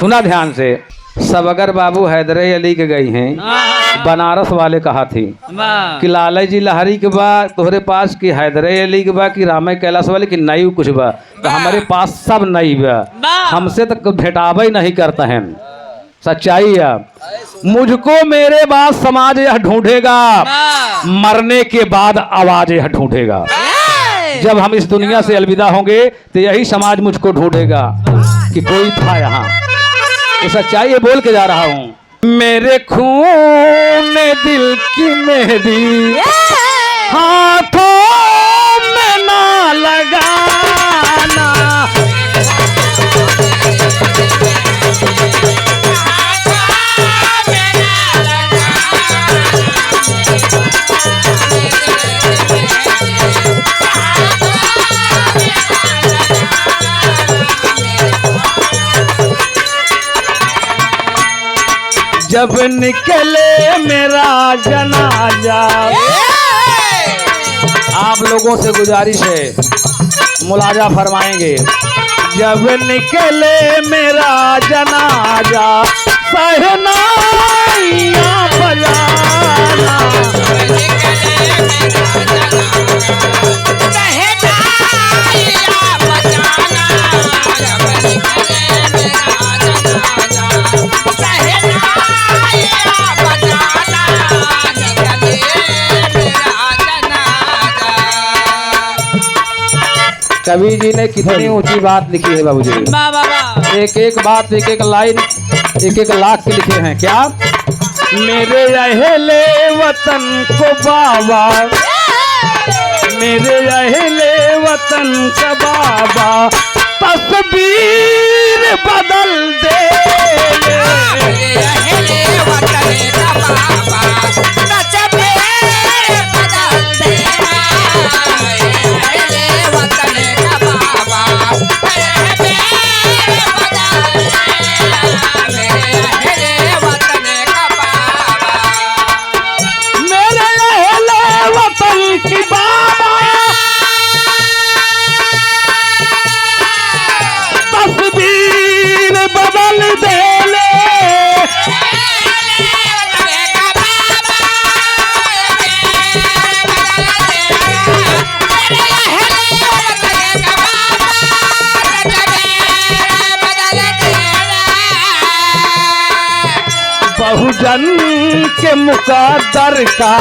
सुना ध्यान से। सब अगर बाबू हैदर अली के गई हैं, बनारस वाले कहा थी कि लाला जी लहरी के बा तोहरे पास कि हैदर अली के बा कि रामे कैलाश वाले कि नई कुछ बा, तो हमारे पास सब नई बा, हमसे तो भेटावा ही नहीं करता है। सच्चाई है। मुझको मेरे बाद समाज यह ढूंढेगा, मरने के बाद आवाज यह ढूंढेगा। जब हम इस दुनिया से अलविदा होंगे तो यही समाज मुझको ढूंढेगा कि कोई था यहाँ। ये सच्चाई है, बोल के जा रहा हूँ। मेरे खून ने दिल की मेहंदी हाथों में ना लगाना, जब निकले मेरा जनाजा। आप लोगों से गुजारिश है, मुलाजा फरमाएंगे। जब निकले मेरा जनाजा सहनाइयाँ बजाना, कवि जी ने कितनी ऊंची बात लिखी है बाबूजी। एक एक बात, एक एक लाइन, एक एक लाख के लिखे हैं। क्या? मेरे अहले वतन को बाबा, मेरे अहले वतन का बाबा तस्वीर बदल दे, मेरे अहले वतन का बाबा तस्वीर बदल दे, अहले वतन का बाबा तस्वीर बदल दे, मेरे अहले वतन का बाबा, मेरे अहले वतन की बाबा तस्वीर बदल दे ले, बहुजन के मुकद्दर का,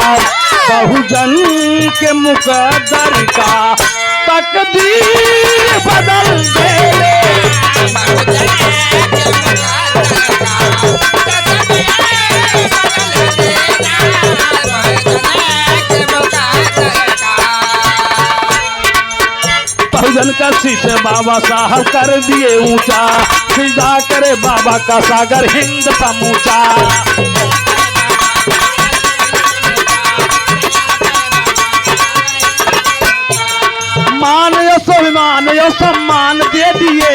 बहुजन के मुकद्दर का तकदीर बदल दे, बहुजन के मुकद्दर का तकदीर बदल देना, बहुजन के मुकद्दर का। बहुजन का शीश बाबा साहब कर दिए ऊंचा, सीधा करे बाबा का सागर हिंद समूचा, मान यो स्वाभिमान यो सम्मान दे दिए,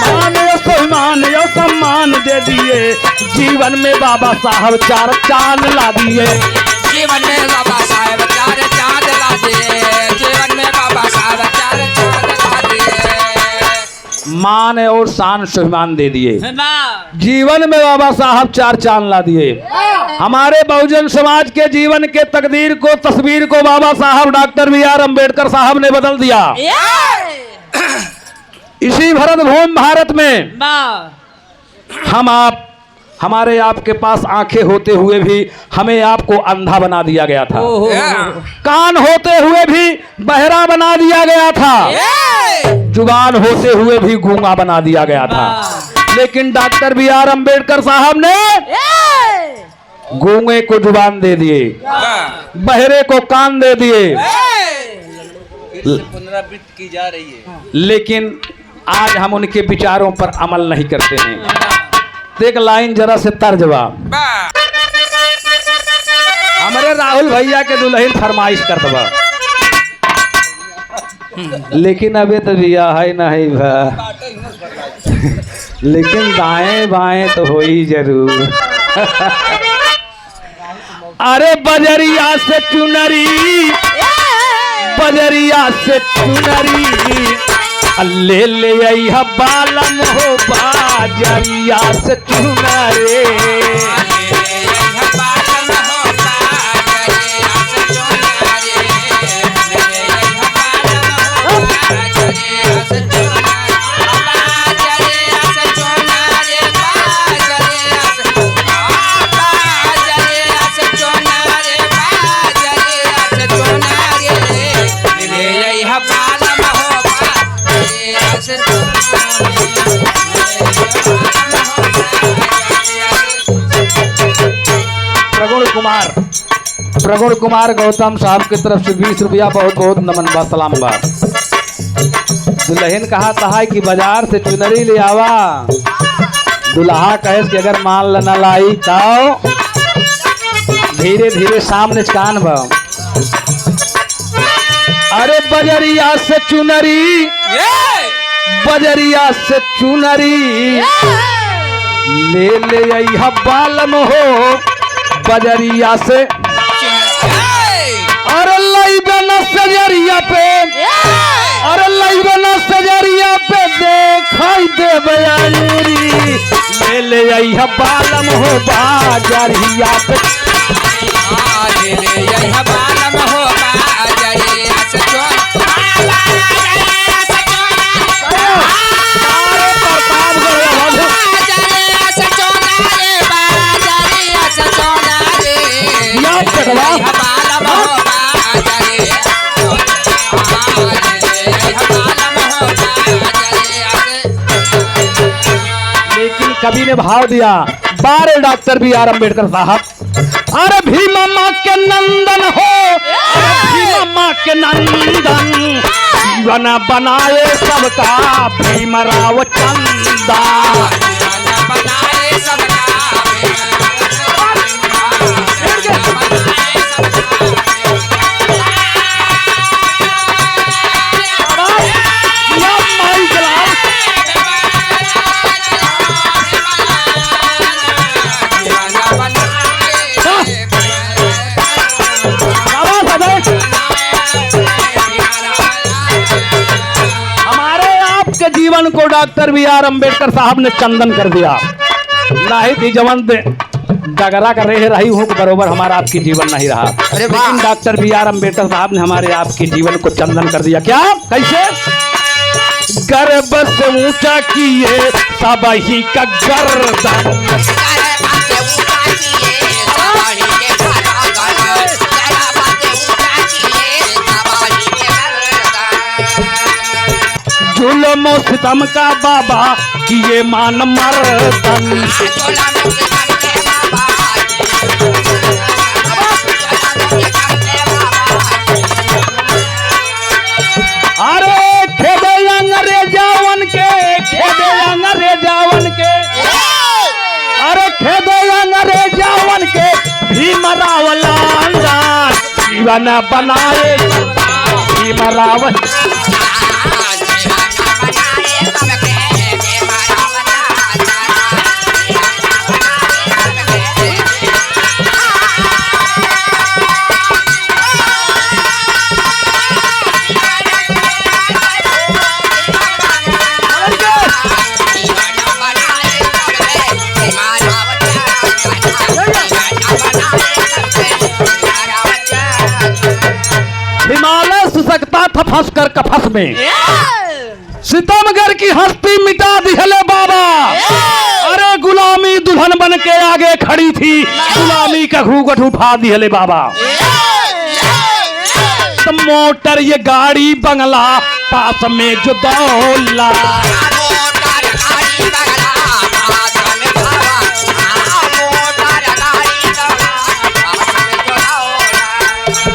मान यो स्वाभिमान यो सम्मान दे दिए, जीवन में बाबा साहब 4 चांद ला दिए, जीवन में बाबा साहब 4 चांद ला दिए, जीवन में बाबा साहब 4 चांद ला दिए, मान और शान स्वाभिमान दे दिए, जीवन में बाबा साहब 4 चांद ला दिए। हमारे बहुजन समाज के जीवन के तकदीर को, तस्वीर को बाबा साहब डॉक्टर B.R. अम्बेडकर साहब ने बदल दिया। इसी भरत भूमि भारत में हम आप, हमारे आपके पास आंखें होते हुए भी हमें आपको अंधा बना दिया गया था, कान होते हुए भी बहरा बना दिया गया था, जुबान होते हुए भी गूंगा बना दिया गया था। लेकिन डॉक्टर B.R. अम्बेडकर साहब ने गूंगे को जुबान दे दिए, बहरे को कान दे दिए, पुनरावृत्ति की जा रही है। लेकिन आज हम उनके विचारों पर अमल नहीं करते हैं। तो एक लाइन जरा से तर्जबा हमारे राहुल भैया के दुल्हन फरमाइश कर दबा, लेकिन अबे तो भैया है नहीं भा, लेकिन दाएं बाएं तो हो ही जरूर। अरे बजरिया से चुनरी, बजरिया से चुनरी ले ले अइहा बालम हो बाजरिया से चुनरे प्रगुण कुमार गौतम साहब की तरफ से 20 रुपया बहुत बहुत नमन बा सलाम बा। दुल्हन कहा था कि बाजार से चुनरी ले आवा। दुल्हा कहे कि अगर मान न लाई तो धीरे धीरे सामने कान बा। अरे बजरिया से चुनरी बजरिया से चुनरी ले ले अइहा बालम हो बजरिया से। अरे लाइबन सजरिया पे अरे लाइबन सजरिया पे देखाई दे बयारी ले ले अइहा बालम हो बाजरिया पे। ले ले अइहा बालम हो बाजरिया से लेकिन कवि ने भाव दिया बारे डॉक्टर B.R. अम्बेडकर साहब। अरे भीमा माँ के नंदन हो अरे भीमा माँ के नंदन जीवन बनाए सबका भीमराव चंदा बनाए सबका जीवन को डॉक्टर B.R. अम्बेडकर साहब ने चंदन कर दिया। नहीं थी जवन डगरा कर रहे रही हूँ बरोबर हमारा आपकी जीवन नहीं रहा। लेकिन डॉक्टर B.R. अम्बेडकर साहब ने हमारे आपके जीवन को चंदन कर दिया। क्या कैसे? गर्भ से ऊंचा किए सब ही का गर्दन जुल्म सितम का बाबा किए मान मर्दन। अरे खेदे अंग्रेजावन के खेदे अंग्रेजावन के अरे खेदे अंग्रेजावन के भीमराव लांगन जीवन बनाए भीमराव। हिमालय सुसकता था फंस कर कफस में सितमगर की हस्ती मिटा दिहले बाबा। अरे गुलामी दुल्हन बन के आगे खड़ी थी गुलामी का घूंघट उठा दिहले बाबा। तो मोटर ये गाड़ी बंगला पास में जो दौला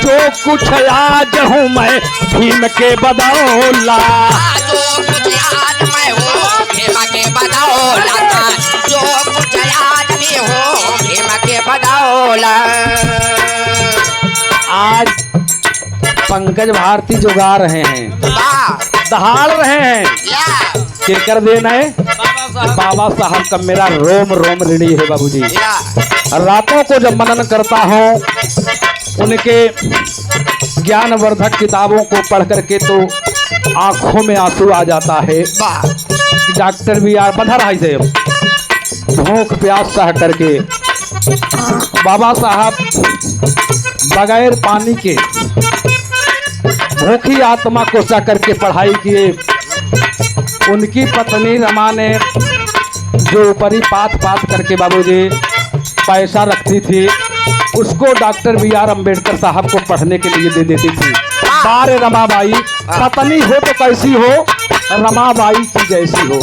जो कुछ आज हूँ मैं भीम के बदौला जो कुछ आज मैं हूँ भीम के बदौला जो कुछ आज भी हूँ भीम के बदौला। आज पंकज भारती जो गा रहे हैं दहाड़ रहे हैं केकर देन है बाबा साहब का मेरा रोम रोम ऋणी है बाबूजी। रातों को जब मनन करता हूँ उनके ज्ञानवर्धक किताबों को पढ़ करके तो आंखों में आंसू आ जाता है। डॉक्टर भी यार बंधा रहा से भूख प्यास सह करके बाबा साहब बगैर पानी के भूखी आत्मा को सह करके पढ़ाई किए। उनकी पत्नी रमा ने जो ऊपरी पात करके बाबूजी पैसा रखती थी उसको डॉक्टर बी आर अम्बेडकर साहब को पढ़ने के लिए दे देती थी। बारे रमाबाई पत्नी हो तो कैसी हो, रमाबाई की जैसी हो।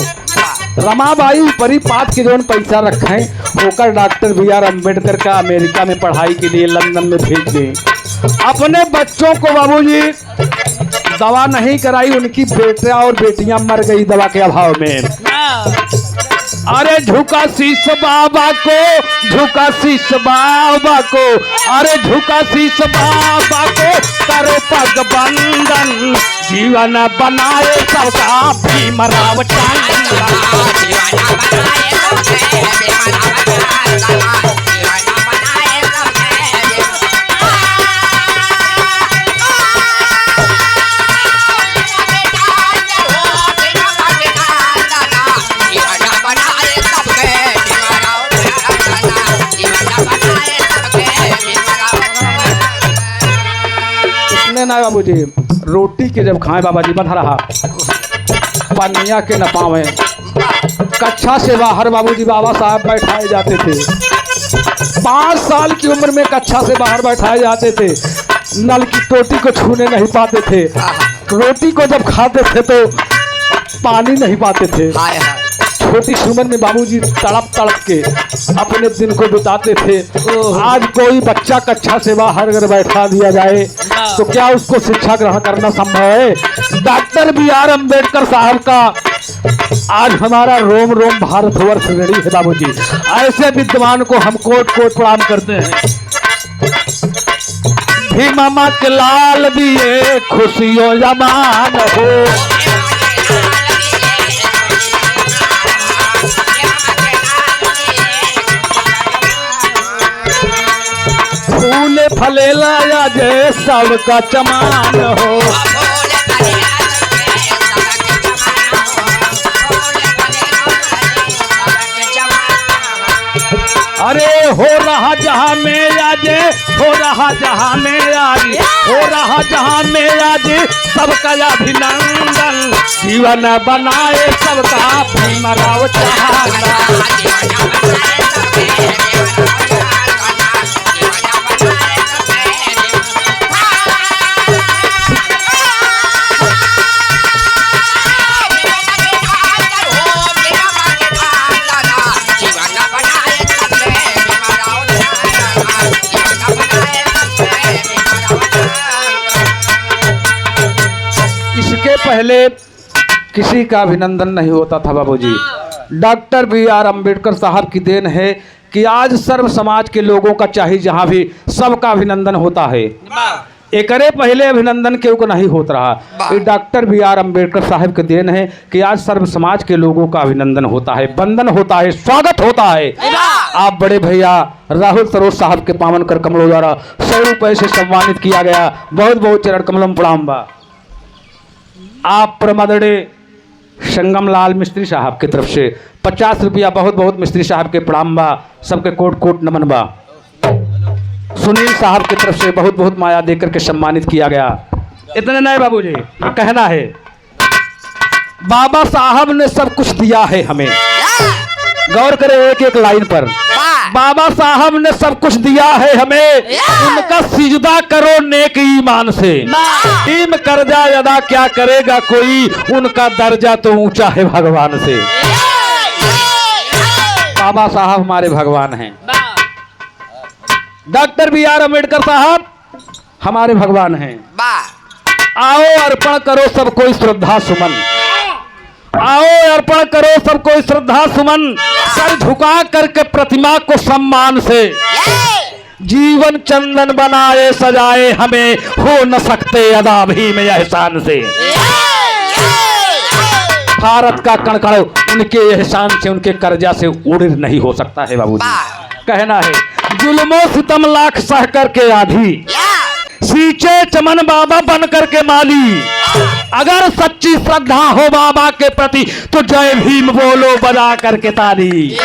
रमाबाई ऊपरी पात के जो पैसा रखे होकर डॉक्टर बी आर अम्बेडकर का अमेरिका में पढ़ाई के लिए लंदन में भेज दें। अपने बच्चों को बाबूजी दवा नहीं कराई, उनकी बेटा और बेटियां मर गई दवा के अभाव में। अरे झुका शीश बाबा को, झुका शीश बाबा को, अरे झुका शीश बाबा को, करो पग बंदन, जीवन बनाए सबका भीमराव टंडन। ना बाबूजी रोटी के जब खाए बाबा जी बंधा रहा पनिया के न पावे। कक्षा से बाहर बाबूजी बाबा साहब बैठाए जाते थे। 5 साल की उम्र में कक्षा से बाहर बैठाए जाते थे। नल की टोटी को छूने नहीं पाते थे। रोटी को जब खाते थे तो पानी नहीं पाते थे। छोटी सी उम्र में बाबूजी तड़प के अपने दिन को बिताते थे। आज कोई बच्चा कक्षा से बाहर अगर बैठा दिया जाए तो क्या उसको शिक्षा ग्रहण करना संभव है? डॉक्टर बी आर अम्बेडकर साहब का आज हमारा रोम रोम भारतवर्ष ऋणी है बाबूजी। ऐसे विद्वान को हम कोट कोट प्रणाम करते हैं। भीमा के लाल दिए खुशियों जमान हो, फूले फले लाया जय सबका चमान हो। अरे हो रहा जहां में आज, हो रहा जहां में आज, हो रहा जहां में आज सबका अभिनंदन, जीवन बनाए सबका भीमराव टंडन। पहले किसी का अभिनंदन नहीं होता था बाबूजी। डॉक्टर बी आर अम्बेडकर साहब की देन है कि आज सर्व समाज के लोगों का चाहे जहां भी सबका अभिनंदन होता है। एकरे पहले अभिनंदन क्यों को नहीं होता रहा। ये डॉक्टर बी आर अम्बेडकर साहब की देन है कि आज सर्व समाज के लोगों का अभिनंदन होता है, वंदन होता है, स्वागत होता है। आप बड़े भैया राहुल सरोज साहब के पावन कर कमलों द्वारा 100 रुपये से सम्मानित किया गया। बहुत बहुत चरण कमलम प्रणाम बा। आप प्रमदड़े संगम लाल मिस्त्री साहब की तरफ से 50 रुपया बहुत बहुत मिस्त्री साहब के प्रणाम बा। सबके कोट कोट नमन बा। सुनील साहब की तरफ से बहुत बहुत माया देकर के सम्मानित किया गया। इतने नहीं बाबूजी, कहना है बाबा साहब ने सब कुछ दिया है हमें। गौर करें एक एक लाइन पर। बाबा साहब ने सब कुछ दिया है हमें, उनका सिजदा करो नेक ईमान से। टीम कर्जा अदा क्या करेगा कोई, उनका दर्जा तो ऊंचा है भगवान से। बाबा साहब हमारे भगवान हैं। डॉक्टर बी आर अम्बेडकर साहब हमारे भगवान हैं। आओ अर्पण करो सब कोई श्रद्धा सुमन, आओ अर्पण करो सब कोई श्रद्धा सुमन, सर झुका करके प्रतिमा को सम्मान से। जीवन चंदन बनाए सजाए हमें, हो न सकते अदा भीम एहसान से। भारत का कण कण उनके एहसान से, उनके कर्जा से उड़ नहीं हो सकता है बाबूजी। कहना है जुल्मों सितम लाख सह करके आधी, सींचे चमन बाबा बन करके माली। अगर सच्ची श्रद्धा हो बाबा के प्रति तो जय भीम बोलो बजा करके ताली।